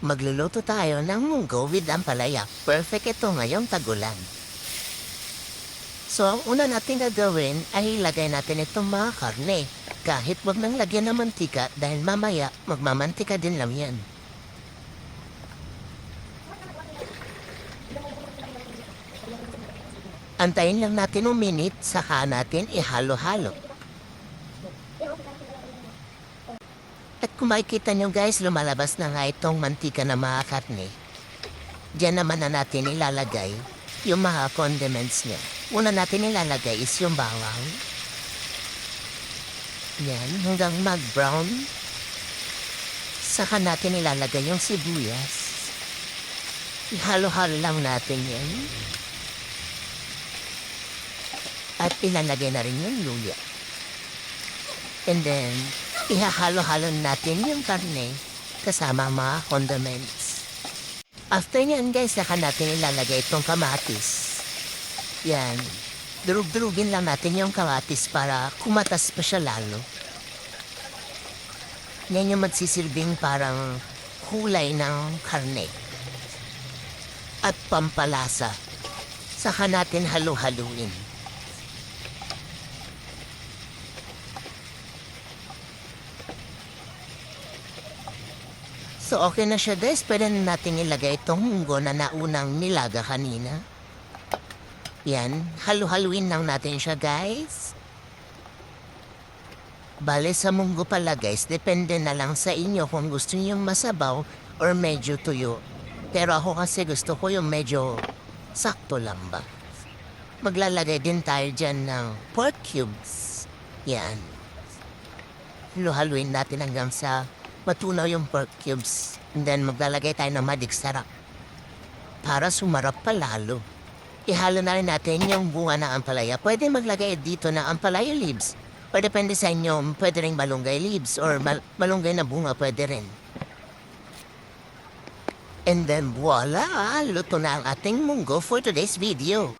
Magluluto tayo ng munggo with ampalaya. Perfect ito ngayong tagulan. So, ang una natin gagawin ay ilagay natin itong mga karne. Kahit wag nang lagyan ng mantika dahil mamaya magmamantika din lang yan. Antayin lang natin 1 minute, saka natin ihalo-halo. At kung makikita nyo guys, lumalabas na nga itong mantika na mga karne. Diyan naman na natin ilalagay yung mga condiments niya. Una natin ilalagay is yung bawang. Yan, hanggang mag-brown. Saka natin ilalagay yung sibuyas. Ihalo-halo lang natin yan. At ilalagay na rin yung luya. And then, ihahalo-halo natin yung karne kasama mga condiments. After nyan guys, saka natin ilalagay itong kamatis. Yan. Durug-durugin lang natin yung kamatis para kumatas pa siya lalo. Yan yung magsisilbing parang kulay ng karne. At pampalasa. Saka natin halu-haluin. So okay na siya guys, pwede na natin ilagay itong munggo na naunang nilaga kanina. Yan, halu-haluin lang natin siya guys. Bale sa munggo pala guys, depende na lang sa inyo kung gusto niyo masabaw or medyo tuyo. Pero ako kasi gusto ko yung medyo sakto lang ba. Maglalagay din tayo dyan ng pork cubes. Yan. Halu-haluin natin hanggang sa matunaw yung pork cubes. And then maglalagay tayo ng madig sarap. Para sumarap pa lalo. Ihalo na rin natin yung bunga ng ampalaya. Pwede maglagay dito ng ampalaya leaves. O depende sa inyo, pwede rin malunggay leaves or malunggay na bunga pwede rin. And then voila! Luto na ang ating munggo for today's video.